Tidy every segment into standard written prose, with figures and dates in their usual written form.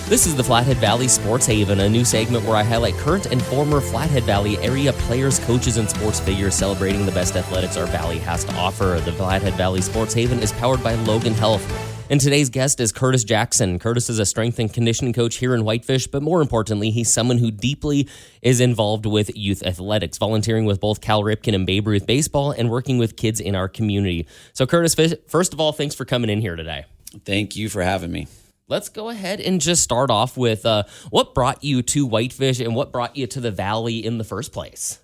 This is the Flathead Valley Sports Haven, a new segment where I highlight current and former Flathead Valley area players, coaches, and sports figures celebrating the best athletics our valley has to offer. The Flathead Valley Sports Haven is powered by Logan Health. And today's guest is Curtis Jackson. Curtis is a strength and conditioning coach here in Whitefish, but more importantly, he's someone who deeply is involved with youth athletics, volunteering with both Cal Ripken and Babe Ruth baseball and working with kids in our community. So Curtis, first of all, thanks for coming in here today. Thank you for having me. Let's go ahead and just start off with what brought you to Whitefish and what brought you to the Valley in the first place?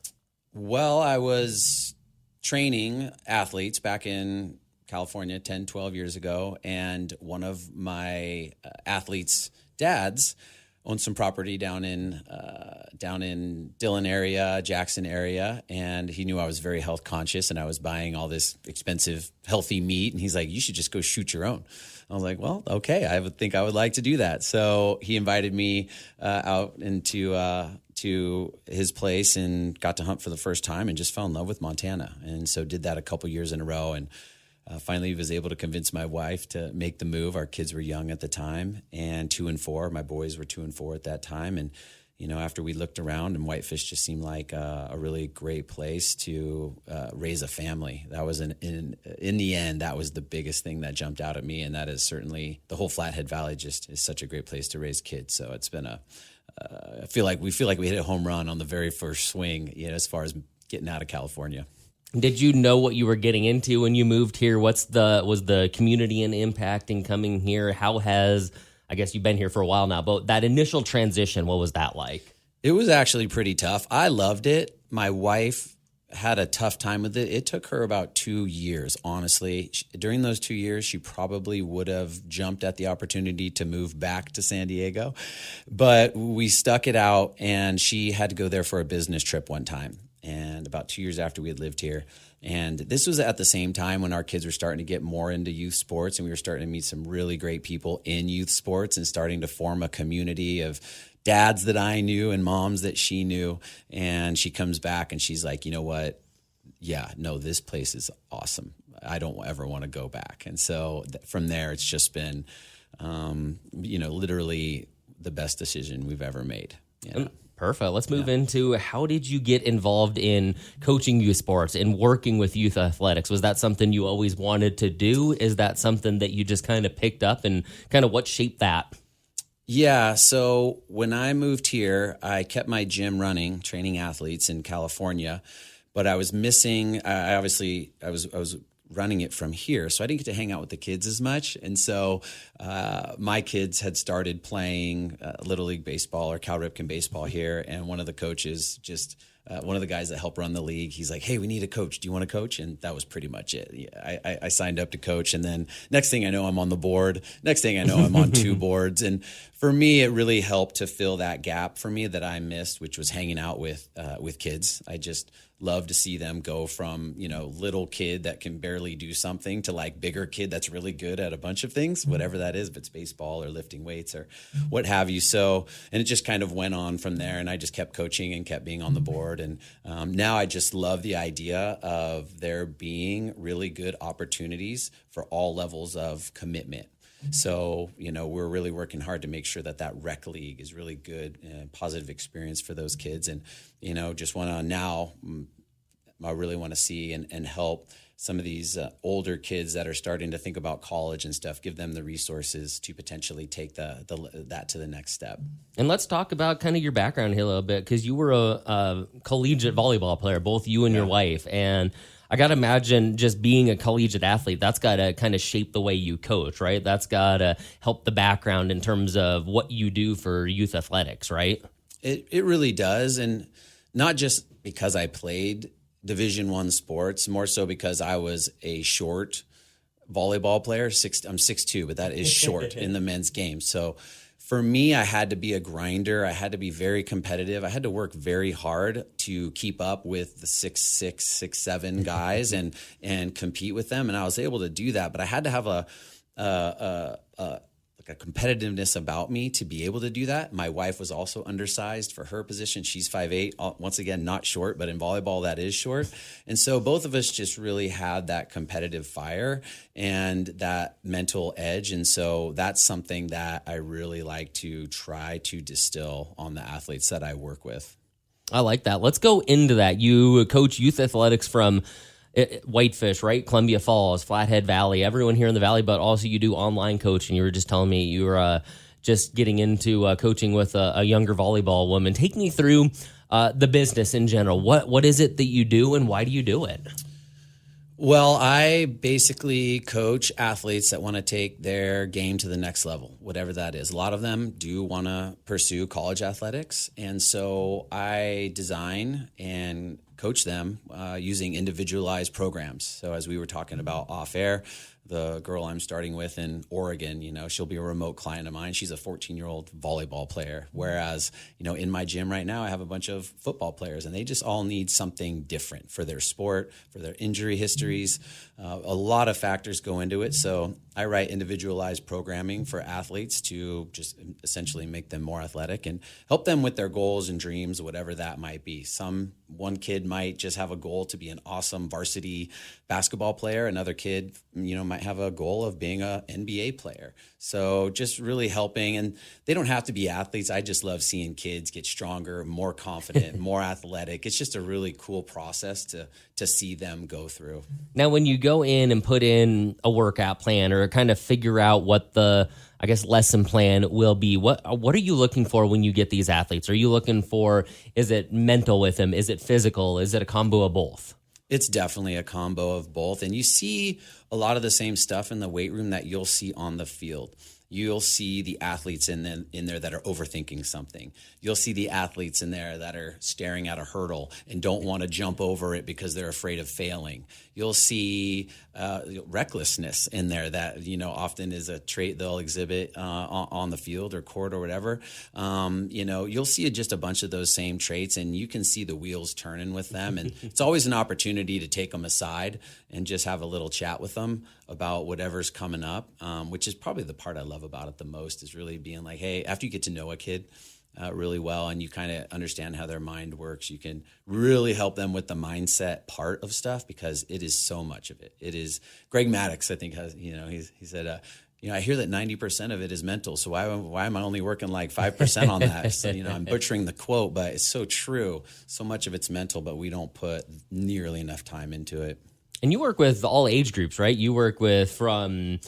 Well, I was training athletes back in California 10, 12 years ago, and one of my athletes' dads owned some property down in Dillon area, Jackson area, and he knew I was very health conscious and I was buying all this expensive, healthy meat, and he's like, you should just go shoot your own. I was like, well, okay, I would think I would like to do that. So he invited me out into to his place and got to hunt for the first time and just fell in love with Montana. And so did that a couple years in a row, and finally was able to convince my wife to make the move. Our kids were young at the time, and 2 and 4. My boys were 2 and 4 at that time. And, you know, after we looked around, and Whitefish just seemed like a really great place to raise a family. That was in the end, that was the biggest thing that jumped out at me. And that is certainly the whole Flathead Valley just is such a great place to raise kids. So it's been I feel like we hit a home run on the very first swing, you know, as far as getting out of California. Did you know what you were getting into when you moved here? Was the community and impact in coming here? How has, I guess you've been here for a while now, but that initial transition, what was that like? It was actually pretty tough. I loved it. My wife had a tough time with it. It took her about 2 years, honestly. During those 2 years, she probably would have jumped at the opportunity to move back to San Diego. But we stuck it out, and she had to go there for a business trip one time. And about 2 years after we had lived here. And this was at the same time when our kids were starting to get more into youth sports, and we were starting to meet some really great people in youth sports and starting to form a community of dads that I knew and moms that she knew. And she comes back and she's like, you know what? Yeah, no, this place is awesome. I don't ever want to go back. And so from there, it's just been, literally the best decision we've ever made. Yeah. Perfect. Let's move into how did you get involved in coaching youth sports and working with youth athletics? Was that something you always wanted to do? Is that something that you just kind of picked up, and kind of what shaped that? Yeah. So when I moved here, I kept my gym running, training athletes in California, but I was missing. I was running it from here, so I didn't get to hang out with the kids as much. And so my kids had started playing Little League baseball or Cal Ripken baseball here, and one of the coaches one of the guys that help run the league, he's like, hey, we need a coach. Do you want to coach? And that was pretty much it. I signed up to coach, and then next thing I know, I'm on the board. Next thing I know, I'm on 2 boards. And for me, it really helped to fill that gap for me that I missed, which was hanging out with kids. I just love to see them go from, little kid that can barely do something to like bigger kid that's really good at a bunch of things, whatever that is, if it's baseball or lifting weights or what have you. So, and it just kind of went on from there, and I just kept coaching and kept being on the board. And now I just love the idea of there being really good opportunities for all levels of commitment. So, we're really working hard to make sure that rec league is really good and positive experience for those kids. And, just want to now, I really want to see and help some of these older kids that are starting to think about college and stuff, give them the resources to potentially take that to the next step. And let's talk about kind of your background here a little bit, because you were a collegiate volleyball player, both you and your wife. And I got to imagine just being a collegiate athlete, that's got to kind of shape the way you coach, right? That's got to help the background in terms of what you do for youth athletics, right? It really does. And not just because I played Division I sports, more so because I was a short volleyball player. I'm 6'2", but that is short in the men's game. So for me, I had to be a grinder. I had to be very competitive. I had to work very hard to keep up with the 6'6", 6'7" guys and compete with them. And I was able to do that, but I had to have a a competitiveness about me to be able to do that. My wife was also undersized for her position. She's 5'8", once again, not short, but in volleyball that is short. And so both of us just really had that competitive fire and that mental edge. And so that's something that I really like to try to distill on the athletes that I work with. I like that. Let's go into that. You coach youth athletics from Whitefish, right? Columbia Falls, Flathead Valley, everyone here in the Valley, but also you do online coaching. You were just telling me you were just getting into coaching with a younger volleyball woman. Take me through the business in general. What is it that you do and why do you do it? Well, I basically coach athletes that want to take their game to the next level, whatever that is. A lot of them do want to pursue college athletics, and so I design and coach them using individualized programs. So as we were talking about off air, the girl I'm starting with in Oregon, she'll be a remote client of mine. She's a 14-year-old volleyball player. Whereas, in my gym right now, I have a bunch of football players, and they just all need something different for their sport, for their injury histories. A lot of factors go into it. So I write individualized programming for athletes to just essentially make them more athletic and help them with their goals and dreams, whatever that might be. One kid might just have a goal to be an awesome varsity basketball player. Another kid, might have a goal of being an NBA player. So just really helping, and they don't have to be athletes. I just love seeing kids get stronger, more confident, more athletic. It's just a really cool process to see them go through. Now, when you go in and put in a workout plan or kind of figure out what the, lesson plan will be, what are you looking for when you get these athletes? Are you looking for, is it mental with them? Is it physical? Is it a combo of both? It's definitely a combo of both. And you see a lot of the same stuff in the weight room that you'll see on the field. You'll see the athletes in there that are overthinking something. You'll see the athletes in there that are staring at a hurdle and don't want to jump over it because they're afraid of failing. You'll see recklessness in there that, often is a trait they'll exhibit on the field or court or whatever. You'll see just a bunch of those same traits, and you can see the wheels turning with them. And it's always an opportunity to take them aside and just have a little chat with them about whatever's coming up, which is probably the part I love about it the most, is really being like, hey, after you get to know a kid really well and you kind of understand how their mind works, you can really help them with the mindset part of stuff, because it is so much of it. It is, Greg Maddox, I think, has, he said, I hear that 90% of it is mental, so why am I only working like 5% on that? So, I'm butchering the quote, but it's so true. So much of it's mental, but we don't put nearly enough time into it. And you work with all age groups, right? You work with from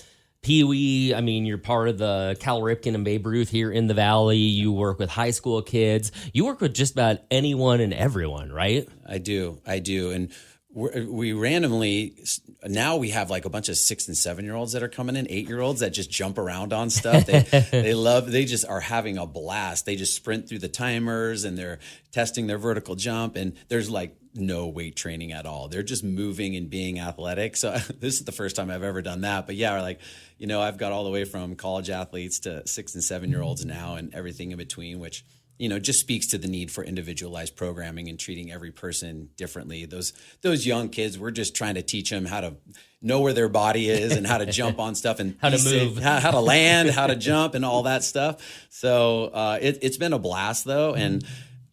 Pee Wee. You're part of the Cal Ripken and Babe Ruth here in the Valley. You work with high school kids. You work with just about anyone and everyone, right? I do. And we randomly, now we have like a bunch of 6 and 7-year-olds that are coming in, 8-year-olds that just jump around on stuff. They just are having a blast. They just sprint through the timers and they're testing their vertical jump, and there's like no weight training at all. They're just moving and being athletic. So this is the first time I've ever done that. But yeah, I've got all the way from college athletes to 6 and 7-year-olds now and everything in between, which just speaks to the need for individualized programming and treating every person differently. Those young kids, we're just trying to teach them how to know where their body is and how to jump on stuff and how to move, how to land, how to jump, and all that stuff. So it's been a blast though, and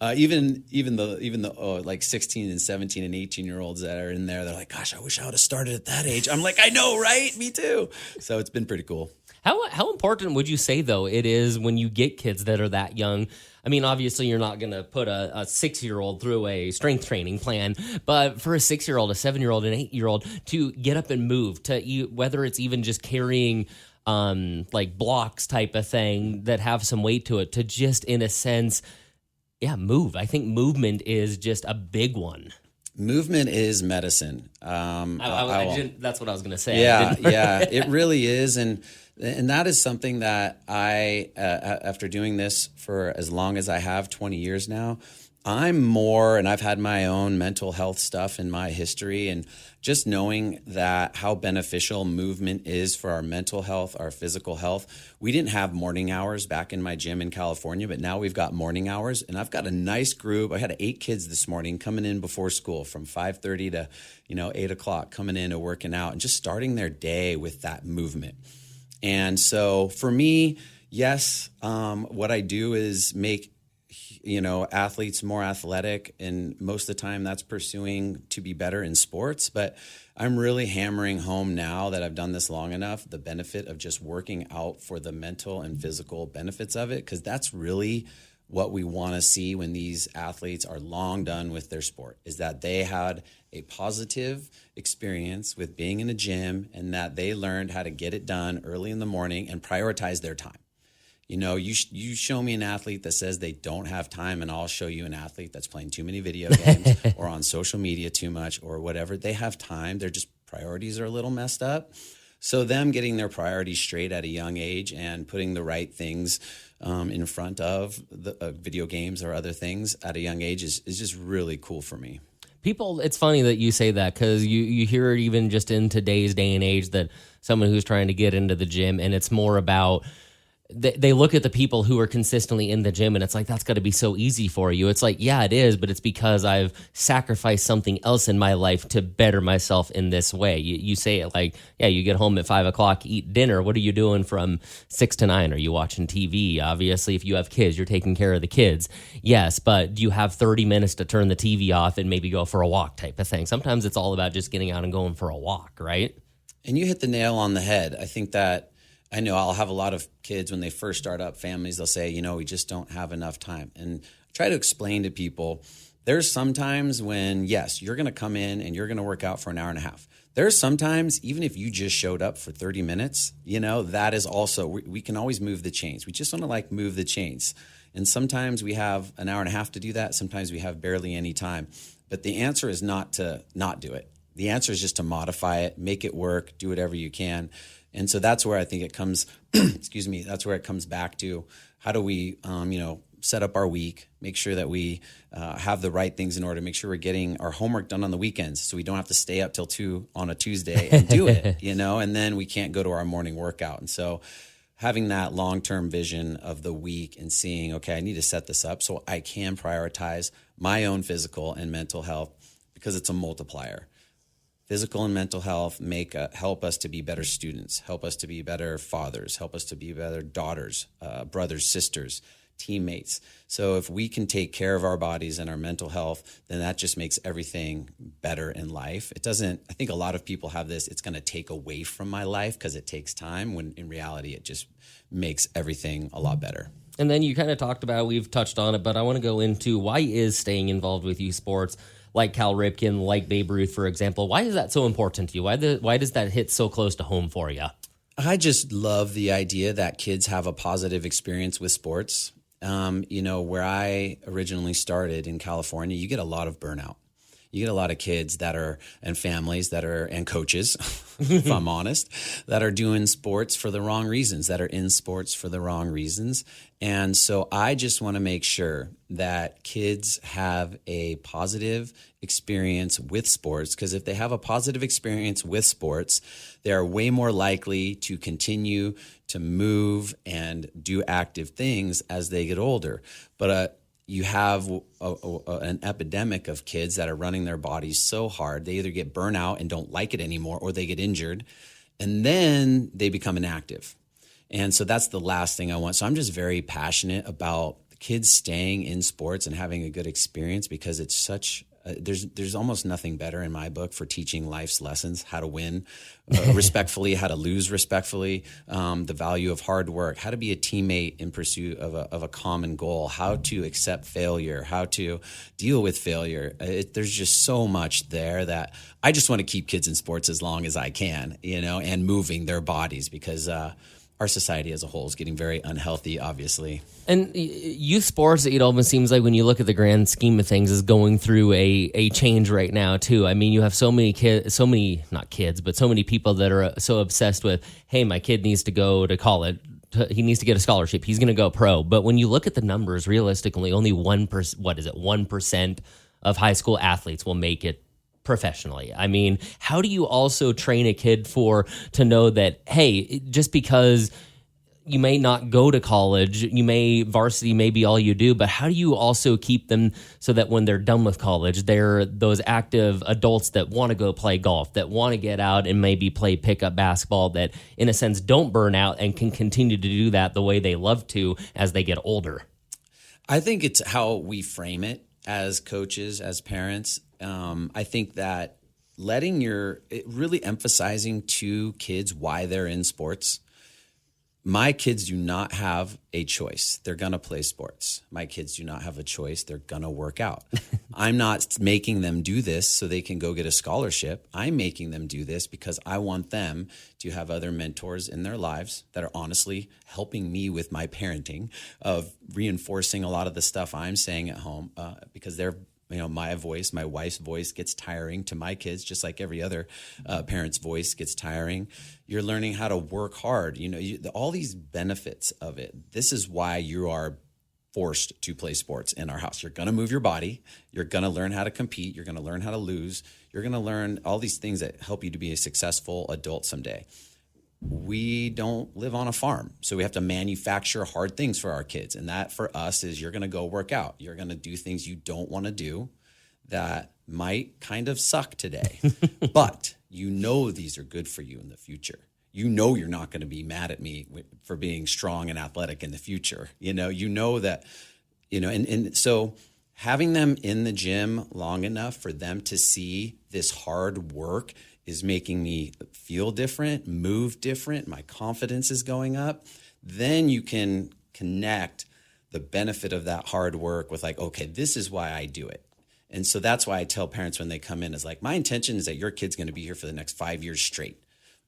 even the like 16 and 17 and 18-year-olds that are in there, they're like, "Gosh, I wish I would have started at that age." I'm like, "I know, right? Me too." So it's been pretty cool. How important would you say, though, it is when you get kids that are that young? Obviously, you're not going to put a 6-year-old through a strength training plan, but for a 6-year-old, a 7-year-old, an 8-year-old to get up and move, whether it's even just carrying like blocks type of thing that have some weight to it, to just, in a sense, move. I think movement is just a big one. Movement is medicine. That's what I was going to say. Yeah, it really is. And that is something that I, after doing this for as long as I have, 20 years now, and I've had my own mental health stuff in my history, and just knowing that how beneficial movement is for our mental health, our physical health. We didn't have morning hours back in my gym in California, but now we've got morning hours, and I've got a nice group. I had 8 kids this morning coming in before school from 5:30 to 8 o'clock, coming in and working out and just starting their day with that movement. And so for me, yes, what I do is make athletes more athletic, and most of the time that's pursuing to be better in sports. But I'm really hammering home now that I've done this long enough, the benefit of just working out for the mental and physical benefits of it, because that's really what we want to see when these athletes are long done with their sport, is that they had a positive experience with being in a gym and that they learned how to get it done early in the morning and prioritize their time. You show me an athlete that says they don't have time, and I'll show you an athlete that's playing too many video games or on social media too much or whatever. They have time. Their just priorities are a little messed up. So them getting their priorities straight at a young age and putting the right things in front of the video games or other things at a young age is just really cool for me. People, it's funny that you say that, because you hear it even just in today's day and age, that someone who's trying to get into the gym, and it's more about they look at the people who are consistently in the gym, and it's like, that's got to be so easy for you. It's like, yeah, it is, but it's because I've sacrificed something else in my life to better myself in this way. You say it like, yeah, you get home at 5 o'clock, eat dinner. What are you doing from 6 to 9? Are you watching TV? Obviously, if you have kids, you're taking care of the kids. Yes, but do you have 30 minutes to turn the TV off and maybe go for a walk type of thing? Sometimes it's all about just getting out and going for a walk, right? And you hit the nail on the head. I think that I know I'll have a lot of kids when they first start up families, they'll say, we just don't have enough time. And I try to explain to people, there's sometimes when, yes, you're going to come in and you're going to work out for an hour and a half. There's sometimes, even if you just showed up for 30 minutes, that is also, we can always move the chains. We just want to move the chains. And sometimes we have an hour and a half to do that. Sometimes we have barely any time. But the answer is not to not do it. The answer is just to modify it, make it work, do whatever you can. And so that's where I think it comes, that's where it comes back to, how do we, set up our week, make sure that we have the right things in order, make sure we're getting our homework done on the weekends so we don't have to stay up till 2 on a Tuesday and do it, and then we can't go to our morning workout. And so having that long-term vision of the week and seeing, okay, I need to set this up so I can prioritize my own physical and mental health, because it's a multiplier. Physical and mental health help us to be better students, help us to be better fathers, help us to be better daughters, brothers, sisters, teammates. So if we can take care of our bodies and our mental health, then that just makes everything better in life. It doesn't, I think a lot of people have this, it's going to take away from my life because it takes time, when in reality, it just makes everything a lot better. And then you kind of talked about, we've touched on it, but I want to go into, why is staying involved with youth sports, like Cal Ripken, like Babe Ruth, for example, why is that so important to you? Why does that hit so close to home for you? I just love the idea that kids have a positive experience with sports. Where I originally started in California, you get a lot of burnout. You get a lot of kids and families and coaches, if I'm honest, that are doing sports for the wrong reasons, that are in sports for the wrong reasons. And so I just want to make sure that kids have a positive experience with sports, because if they have a positive experience with sports, they are way more likely to continue to move and do active things as they get older. But you have an epidemic of kids that are running their bodies so hard, they either get burnout and don't like it anymore, or they get injured, and then they become inactive. And so that's the last thing I want. So I'm just very passionate about kids staying in sports and having a good experience, because it's such there's almost nothing better in my book for teaching life's lessons: how to win respectfully, how to lose respectfully, the value of hard work, how to be a teammate in pursuit of a common goal, how to accept failure, how to deal with failure. There's just so much there that I just want to keep kids in sports as long as I can, and moving their bodies, because our society as a whole is getting very unhealthy, obviously. And youth sports, it almost seems like, when you look at the grand scheme of things, is going through a change right now too. I mean, you have so many not kids, but so many people that are so obsessed with, hey, my kid needs to go to college. He needs to get a scholarship. He's going to go pro. But when you look at the numbers, realistically, only 1% of high school athletes will make it professionally. I mean, how do you also train a kid to know that, hey, just because you may not go to college, varsity may be all you do, but how do you also keep them so that when they're done with college, they're those active adults that want to go play golf, that want to get out and maybe play pickup basketball, that in a sense don't burn out and can continue to do that the way they love to as they get older? I think it's how we frame it as coaches, as parents. I think that really emphasizing to kids why they're in sports. My kids do not have a choice. They're going to play sports. My kids do not have a choice. They're going to work out. I'm not making them do this so they can go get a scholarship. I'm making them do this because I want them to have other mentors in their lives that are honestly helping me with my parenting, of reinforcing a lot of the stuff I'm saying at home, because they're, my voice, my wife's voice gets tiring to my kids, just like every other parent's voice gets tiring. You're learning how to work hard. All these benefits of it. This is why you are forced to play sports in our house. You're going to move your body. You're going to learn how to compete. You're going to learn how to lose. You're going to learn all these things that help you to be a successful adult someday. We don't live on a farm, so we have to manufacture hard things for our kids. And that for us is, you're going to go work out. You're going to do things you don't want to do that might kind of suck today, but these are good for you in the future. You're not going to be mad at me for being strong and athletic in the future. That, and so having them in the gym long enough for them to see this hard work is making me feel different, move different. My confidence is going up. Then you can connect the benefit of that hard work with okay, this is why I do it. And so that's why I tell parents when they come in is my intention is that your kid's going to be here for the next 5 years straight.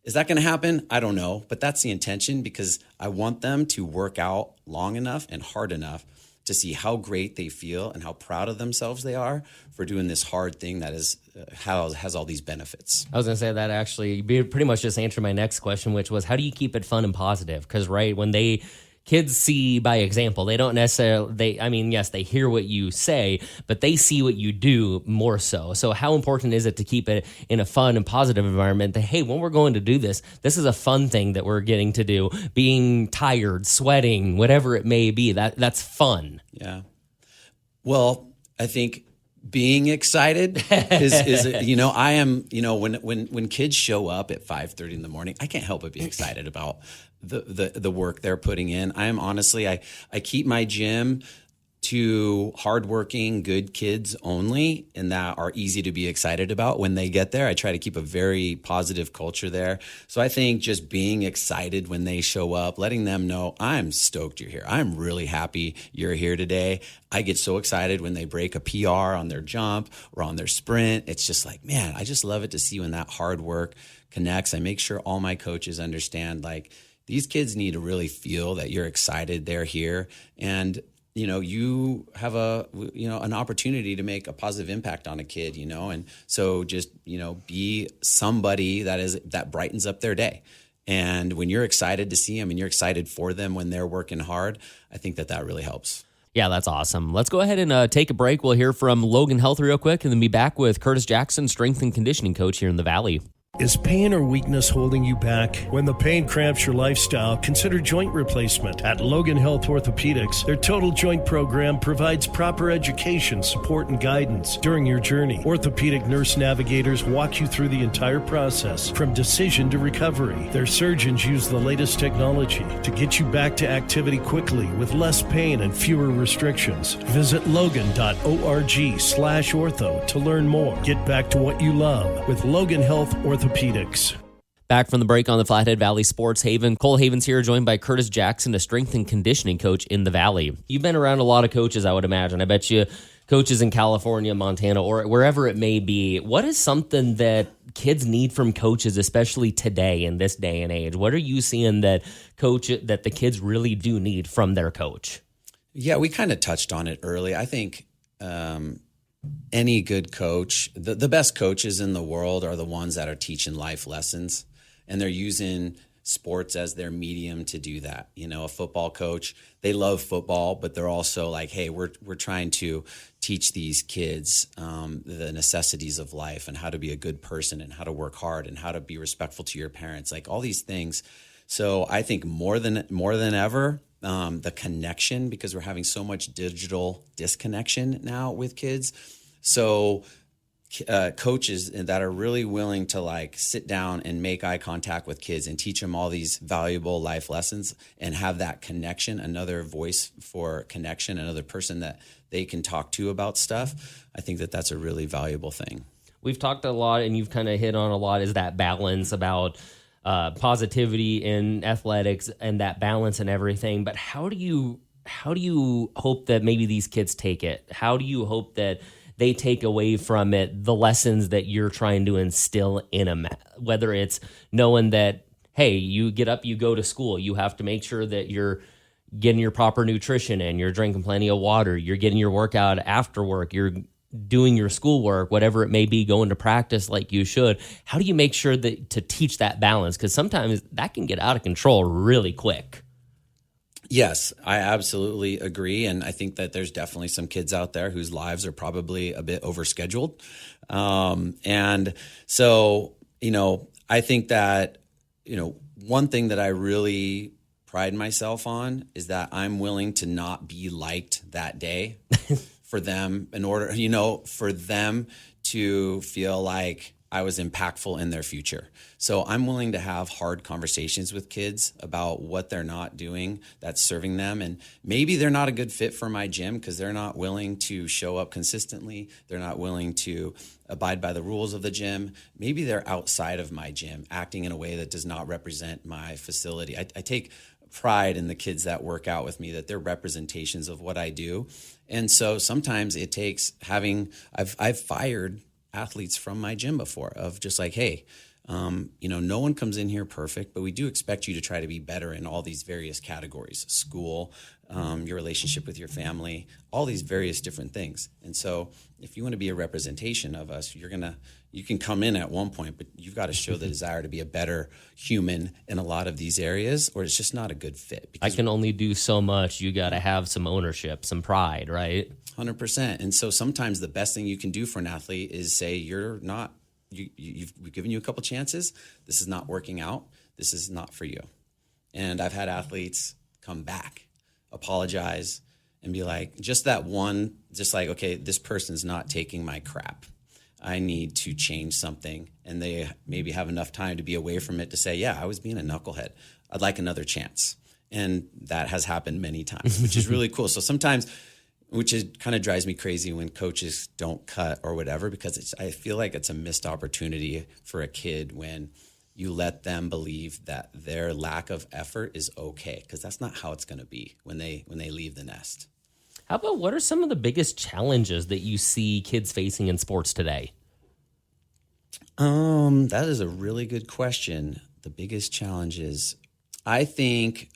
Is that going to happen? I don't know, but that's the intention, because I want them to work out long enough and hard enough to see how great they feel and how proud of themselves they are for doing this hard thing that has all these benefits. I was going to say that actually, you pretty much just answered my next question, which was, how do you keep it fun and positive? Because, when kids see by example, they don't necessarily, yes, they hear what you say, but they see what you do more so. So how important is it to keep it in a fun and positive environment that, hey, when we're going to do this, this is a fun thing that we're getting to do, being tired, sweating, whatever it may be, that's fun. Yeah. Well, I think being excited is I am, when kids show up at 5:30 in the morning, I can't help but be excited about the work they're putting in. I am honestly, I keep my gym to hardworking, good kids only, and that are easy to be excited about when they get there. I try to keep a very positive culture there. So I think just being excited when they show up, letting them know, I'm stoked you're here. I'm really happy you're here today. I get so excited when they break a PR on their jump or on their sprint. It's just man, I just love it to see when that hard work connects. I make sure all my coaches understand, these kids need to really feel that you're excited they're here. And you have an opportunity to make a positive impact on a kid, and so just, be somebody that brightens up their day. And when you're excited to see them and you're excited for them when they're working hard, I think that really helps. Yeah, that's awesome. Let's go ahead and take a break. We'll hear from Logan Health real quick and then be back with Curtis Jackson, strength and conditioning coach here in the Valley. Is pain or weakness holding you back? When the pain cramps your lifestyle, consider joint replacement. At Logan Health Orthopedics, their total joint program provides proper education, support, and guidance during your journey. Orthopedic nurse navigators walk you through the entire process, from decision to recovery. Their surgeons use the latest technology to get you back to activity quickly with less pain and fewer restrictions. Visit logan.org/ortho to learn more. Get back to what you love with Logan Health Orthopedics. Back from the break on the Flathead Valley Sports Haven. Cole Havens here, joined by Curtis Jackson, a strength and conditioning coach in the Valley. You've been around a lot of coaches, I would imagine. I bet you coaches in California, Montana, or wherever it may be. What is something that kids need from coaches, especially today in this day and age? What are you seeing that the kids really do need from their coach? Yeah, we kind of touched on it early. I think any good coach, the best coaches in the world are the ones that are teaching life lessons, and they're using sports as their medium to do that. A football coach, they love football, but they're also hey, we're trying to teach these kids the necessities of life and how to be a good person and how to work hard and how to be respectful to your parents. All these things So I think more than ever, the connection, because we're having so much digital disconnection now with kids. So coaches that are really willing to like sit down and make eye contact with kids and teach them all these valuable life lessons and have that connection, another voice for connection, another person that they can talk to about stuff. I think that that's a really valuable thing. We've talked a lot, and you've kind of hit on a lot, is that balance about positivity in athletics and that balance and everything. But how do you hope that maybe these kids take it? How do you hope that they take away from it the lessons that you're trying to instill in them? Whether it's knowing that, hey, you get up, you go to school, you have to make sure that you're getting your proper nutrition in, you're drinking plenty of water, you're getting your workout after work, you're doing your schoolwork, whatever it may be, going to practice like you should. How do you make sure that to teach that balance? Because sometimes that can get out of control really quick. Yes, I absolutely agree. And I think that there's definitely some kids out there whose lives are probably a bit overscheduled. And so, I think that, one thing that I really pride myself on is that I'm willing to not be liked that day for them in order, for them to feel like I was impactful in their future. So I'm willing to have hard conversations with kids about what they're not doing that's serving them. And maybe they're not a good fit for my gym because they're not willing to show up consistently. They're not willing to abide by the rules of the gym. Maybe they're outside of my gym, acting in a way that does not represent my facility. I take pride in the kids that work out with me, that they're representations of what I do. And so sometimes it takes I've fired athletes from my gym before, of just like, hey, no one comes in here perfect, but we do expect you to try to be better in all these various categories: school, your relationship with your family, all these various different things. And so if you want to be a representation of us, you can come in at one point, but you've got to show the desire to be a better human in a lot of these areas, or it's just not a good fit. I can only do so much. You got to have some ownership, some pride, right? 100%. And so sometimes the best thing you can do for an athlete is say, we've given you a couple chances. This is not working out. This is not for you. And I've had athletes come back, apologize, and be like, okay, this person's not taking my crap. I need to change something. And they maybe have enough time to be away from it to say, yeah, I was being a knucklehead. I'd like another chance. And that has happened many times, which is really cool. So sometimes, which kind of drives me crazy when coaches don't cut or whatever, because I feel like it's a missed opportunity for a kid when you let them believe that their lack of effort is okay, because that's not how it's going to be when they leave the nest. How about, what are some of the biggest challenges that you see kids facing in sports today? That is a really good question. The biggest challenges, I think,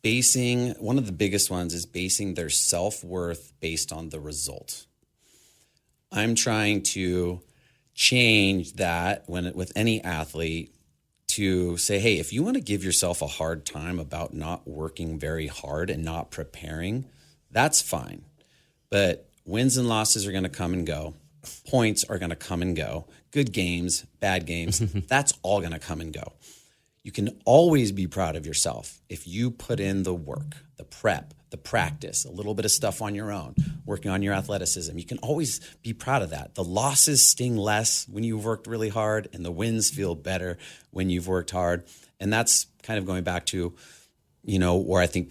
one of the biggest ones is basing their self-worth based on the result. I'm trying to change that with any athlete to say, hey, if you want to give yourself a hard time about not working very hard and not preparing, that's fine. But wins and losses are going to come and go. Points are going to come and go. Good games, bad games, that's all going to come and go. You can always be proud of yourself if you put in the work, the prep, the practice, a little bit of stuff on your own, working on your athleticism. You can always be proud of that. The losses sting less when you've worked really hard, and the wins feel better when you've worked hard. And that's kind of going back to, where I think,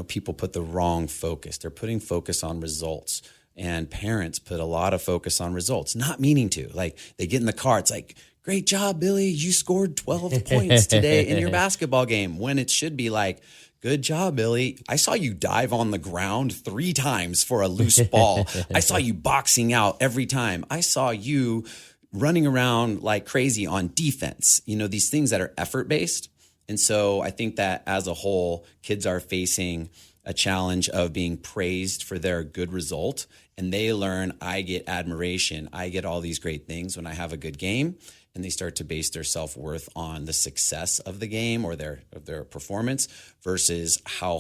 people put the wrong focus. They're putting focus on results, and parents put a lot of focus on results, not meaning to. Like, they get in the car, it's like, great job, Billy. You scored 12 points today in your basketball game, when it should be like, good job, Billy. I saw you dive on the ground 3 times for a loose ball. I saw you boxing out every time. I saw you running around like crazy on defense. These things that are effort-based. And so I think that as a whole, kids are facing a challenge of being praised for their good result and they learn. I get admiration. I get all these great things when I have a good game, and they start to base their self-worth on the success of the game or their performance versus how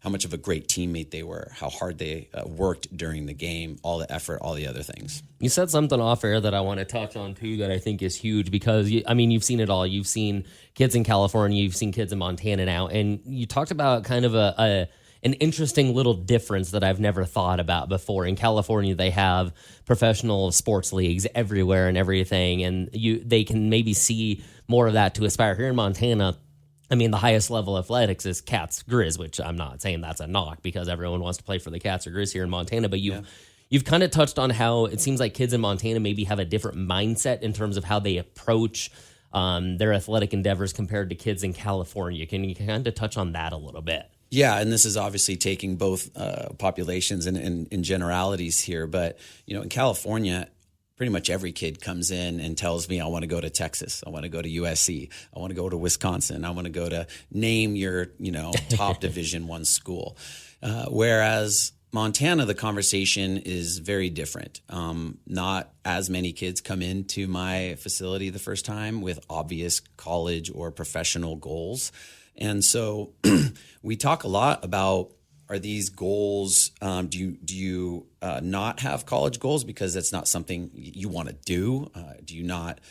much of a great teammate they were, how hard they worked during the game, all the effort, all the other things. You said something off air that I want to touch on too that I think is huge because, you've seen it all. You've seen kids in California, you've seen kids in Montana now, and you talked about kind of an interesting little difference that I've never thought about before. In California, they have professional sports leagues everywhere and everything, and they can maybe see more of that to aspire. Here in Montana, the highest level of athletics is Cats Grizz, which I'm not saying that's a knock because everyone wants to play for the Cats or Grizz here in Montana, but you've kind of touched on how it seems like kids in Montana maybe have a different mindset in terms of how they approach their athletic endeavors compared to kids in California. Can you kind of touch on that a little bit? Yeah, and this is obviously taking both populations and in generalities here. But, in California, pretty much every kid comes in and tells me, I want to go to Texas. I want to go to USC. I want to go to Wisconsin. I want to go to name your, top Division I school. Whereas Montana, the conversation is very different. Not as many kids come into my facility the first time with obvious college or professional goals. And so we talk a lot about, are these goals, do you not have college goals because that's not something you want to do? Do you not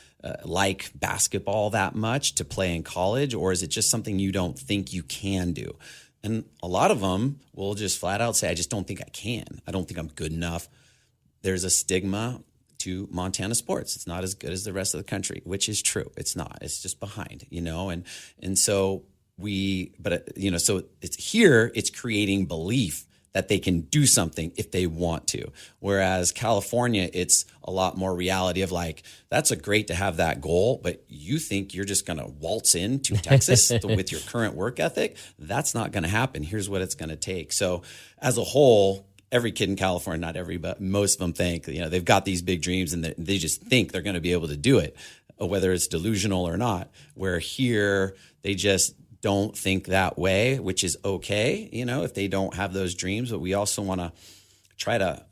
like basketball that much to play in college? Or is it just something you don't think you can do? And a lot of them will just flat out say, I just don't think I can. I don't think I'm good enough. There's a stigma to Montana sports. It's not as good as the rest of the country, which is true. It's not. It's just behind, and so so it's creating belief that they can do something if they want to. Whereas California, it's a lot more reality of like, that's great to have that goal, but you think you're just going to waltz into Texas with your current work ethic? That's not going to happen. Here's what it's going to take. So as a whole, every kid in California, not every, but most of them think, they've got these big dreams and they just think they're going to be able to do it, whether it's delusional or not. Where here, they just don't think that way, which is okay, if they don't have those dreams. But we also want to try to,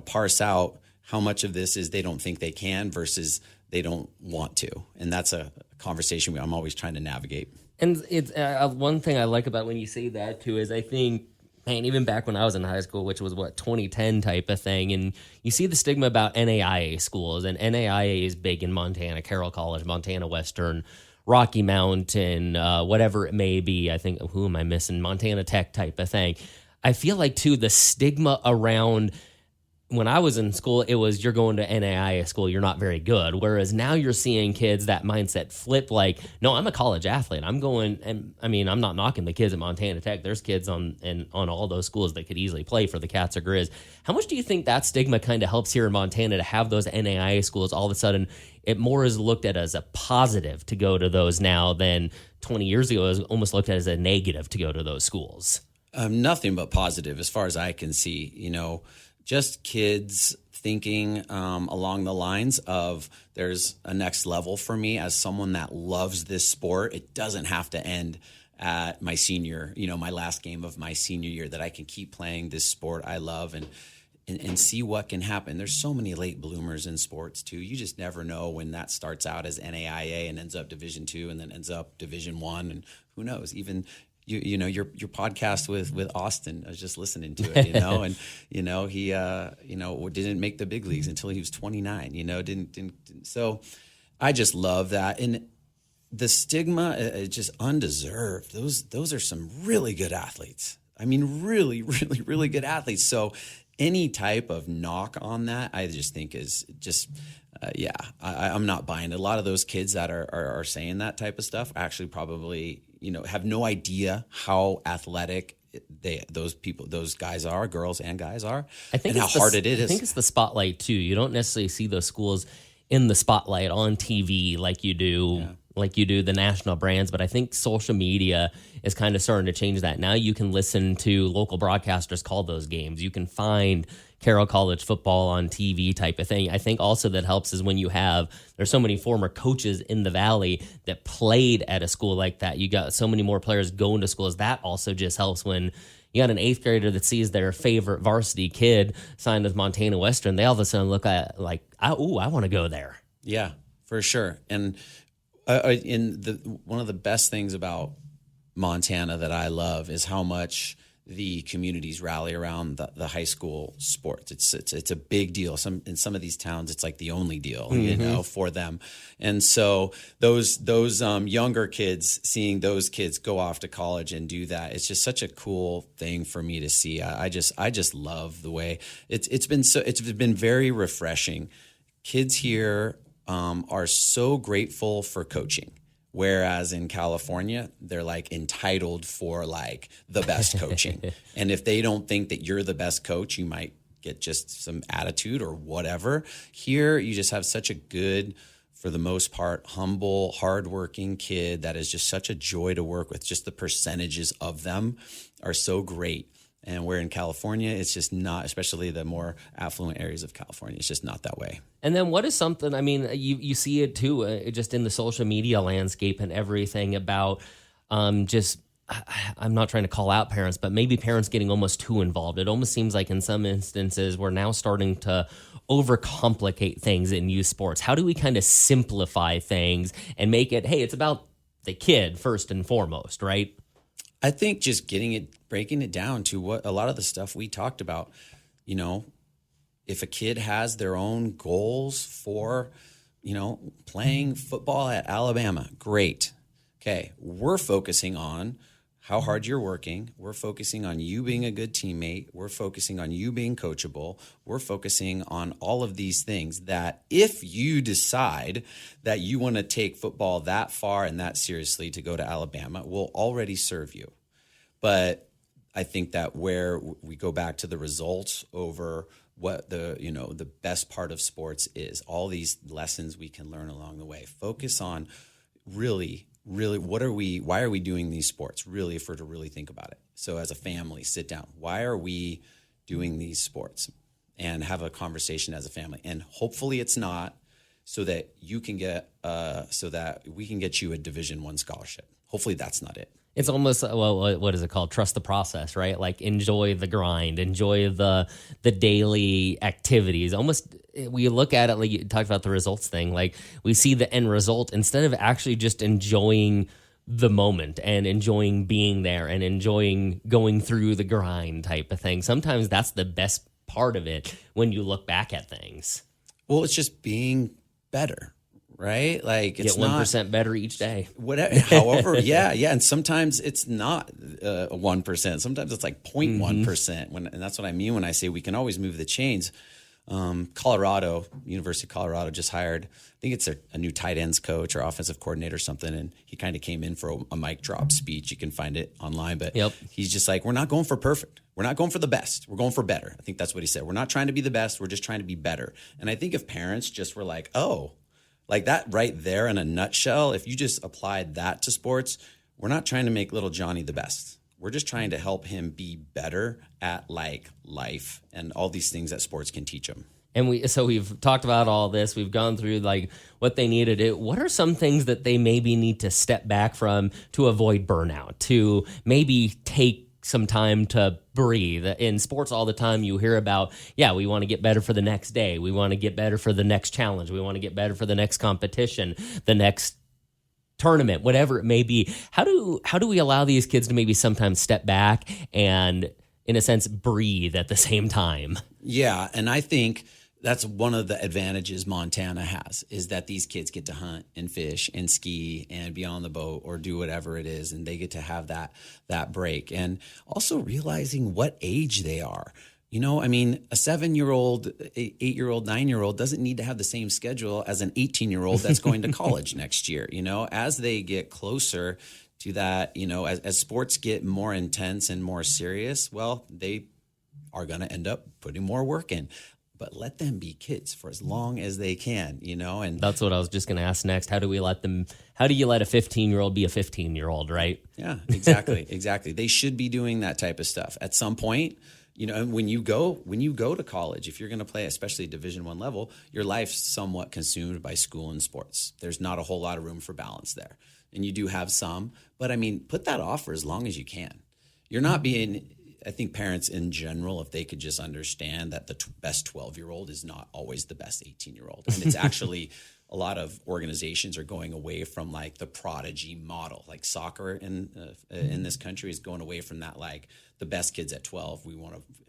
parse out how much of this is they don't think they can versus they don't want to. And that's a conversation I'm always trying to navigate. And it's one thing I like about when you say that too is I think, man, even back when I was in high school, which was 2010 type of thing, and you see the stigma about NAIA schools, and NAIA is big in Montana, Carroll College, Montana Western, Rocky Mountain, whatever it may be. I think, who am I missing? Montana Tech type of thing. I feel like, too, the stigma around when I was in school, it was you're going to NAIA school, you're not very good. Whereas now you're seeing kids, that mindset flip like, no, I'm a college athlete. I'm going, and I'm not knocking the kids at Montana Tech. There's kids on all those schools that could easily play for the Cats or Grizz. How much do you think that stigma kind of helps here in Montana to have those NAIA schools? All of a sudden, it more is looked at as a positive to go to those now than 20 years ago. It was almost looked at as a negative to go to those schools. Nothing but positive as far as I can see, just kids thinking along the lines of there's a next level for me as someone that loves this sport. It doesn't have to end at my senior, my last game of my senior year, that I can keep playing this sport I love and see what can happen. There's so many late bloomers in sports too. You just never know when that starts out as NAIA and ends up Division II and then ends up Division I, and who knows, even your podcast with Austin, I was just listening to it, and he didn't make the big leagues until he was 29, didn't. So I just love that. And the stigma is just undeserved. Those are some really good athletes. Really, really, really good athletes. So any type of knock on that, I just think is just, I'm not buying it. A lot of those kids that are saying that type of stuff actually probably, have no idea how athletic those guys are, girls and guys are, and how hard it is. I think it's the spotlight too. You don't necessarily see those schools in the spotlight on TV like you do. Like you do the national brands, but I think social media is kind of starting to change that. Now you can listen to local broadcasters call those games. You can find Carroll College football on TV type of thing. I think also that helps is when there's so many former coaches in the Valley that played at a school like that. You got so many more players going to schools. That also just helps when, You got an 8th grader that sees their favorite varsity kid signed with Montana Western. They all of a sudden look at like, I want to go there. Yeah, for sure. And one of the best things about Montana that I love is how much the communities rally around the high school sports. It's a big deal. In some of these towns, it's like the only deal, for them. And so those younger kids, seeing those kids go off to college and do that, it's just such a cool thing for me to see. I just love the way it's been very refreshing. Kids here are so grateful for coaching. Whereas in California, they're like entitled for like the best coaching. And if they don't think that you're the best coach, you might get just some attitude or whatever. Here, you just have such a good, for the most part, humble, hardworking kid that is just such a joy to work with. Just the percentages of them are so great. And where in California, it's just not, especially the more affluent areas of California, it's just not that way. And then what is something, I mean, you see it too, just in the social media landscape and everything about I'm not trying to call out parents, but maybe parents getting almost too involved. It almost seems like in some instances we're now starting to overcomplicate things in youth sports. How do we kind of simplify things and make it, hey, it's about the kid first and foremost, right? I think just breaking it down to what a lot of the stuff we talked about, if a kid has their own goals for, playing football at Alabama, great. Okay, we're focusing on how hard you're working. We're focusing on you being a good teammate. We're focusing on you being coachable. We're focusing on all of these things that if you decide that you want to take football that far and that seriously to go to Alabama, will already serve you. But I think that where we go back to the results over what the best part of sports is, all these lessons we can learn along the way. Focus on really why are we doing these sports? Really, if we're to really think about it. So as a family, sit down. Why are we doing these sports? And have a conversation as a family. And hopefully it's not so that you can get so that we can get you a Division I scholarship. Hopefully that's not it. It's almost, well, what is it called? Trust the process, right? Like enjoy the grind, enjoy the daily activities. Almost, we look at it like you talked about the results thing. Like we see the end result instead of actually just enjoying the moment and enjoying being there and enjoying going through the grind type of thing. Sometimes that's the best part of it when you look back at things. Well, it's just being better. Right? Like it's get 1% better each day. Whatever. However, yeah. And sometimes it's not 1%. Sometimes it's like 0.1%. And that's what I mean when I say we can always move the chains. University of Colorado just hired, I think it's a new tight ends coach or offensive coordinator or something. And he kind of came in for a mic drop speech. You can find it online, but He's just like, we're not going for perfect. We're not going for the best. We're going for better. I think that's what he said. We're not trying to be the best. We're just trying to be better. And I think if parents just were like, oh, like that right there in a nutshell, if you just applied that to sports, we're not trying to make little Johnny the best. We're just trying to help him be better at like life and all these things that sports can teach him. And we've talked about all this. We've gone through like what they need to do. What are some things that they maybe need to step back from to avoid burnout, to maybe take some time to breathe? In sports all the time you hear about, we want to get better for the next day. We want to get better for the next challenge. We want to get better for the next competition, the next tournament, whatever it may be. How do we allow these kids to maybe sometimes step back and, in a sense, breathe at the same time? Yeah, and I think that's one of the advantages Montana has, is that these kids get to hunt and fish and ski and be on the boat or do whatever it is, and they get to have that break. And also realizing what age they are. A 7-year-old, 8-year-old, 9-year-old doesn't need to have the same schedule as an 18-year-old that's going to college next year. As they get closer to that, as sports get more intense and more serious, well, they are going to end up putting more work in. But let them be kids for as long as they can, and that's what I was just going to ask next. How do you let a 15-year-old be a 15-year-old, right? Yeah, exactly. They should be doing that type of stuff at some point. And when you go to college, if you're going to play, especially Division I level, your life's somewhat consumed by school and sports. There's not a whole lot of room for balance there. And you do have some, but put that off for as long as you can. You're not being I think parents in general, if they could just understand that the best 12-year-old is not always the best 18-year-old. And it's actually a lot of organizations are going away from like the prodigy model. Like soccer in this country is going away from that, like the best kids at 12.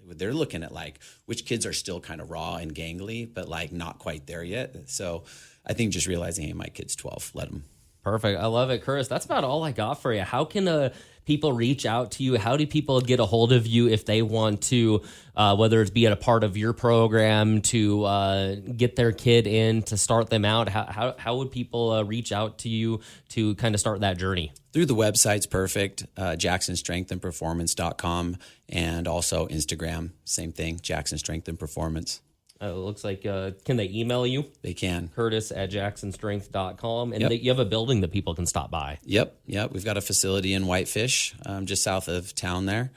They're looking at like which kids are still kind of raw and gangly, but like not quite there yet. So I think just realizing, hey, my kid's 12, let them. Perfect. I love it, Curtis. That's about all I got for you. How can people reach out to you? How do people get a hold of you if they want to, whether it's be a part of your program, to get their kid in, to start them out? How would people reach out to you to kind of start that journey? Through the website's perfect, jacksonstrengthandperformance.com, and also Instagram, same thing, Jackson Strength and Performance. It looks like, can they email you? They can. Curtis@jacksonstrength.com. And Yep. you have a building that people can stop by. Yep. We've got a facility in Whitefish, just south of town there.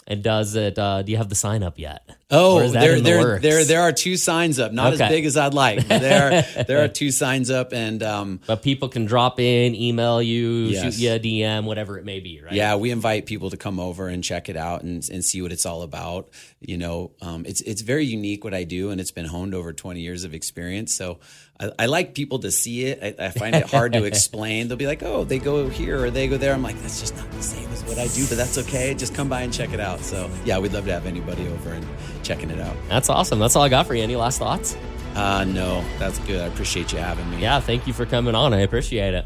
And does it? Do you have the sign up yet? Oh, Or is that in the works? there are 2 signs up. Not Okay. as big as I'd like. But there are 2 signs up, and But people can drop in, email you, Yes. shoot you a DM, whatever it may be, right? yeah, we invite people to come over and check it out and see what it's all about. You know, it's very unique what I do, and it's been honed over 20 years of experience. So I like people to see it. I find it hard to explain. They'll be like, oh, they go here or they go there. I'm like, that's just not the same as what I do, but that's okay. Just come by and check it out. So yeah, we'd love to have anybody over and checking it out. That's awesome. That's all I got for you. Any last thoughts? No, that's good. I appreciate you having me. Yeah, thank you for coming on. I appreciate it.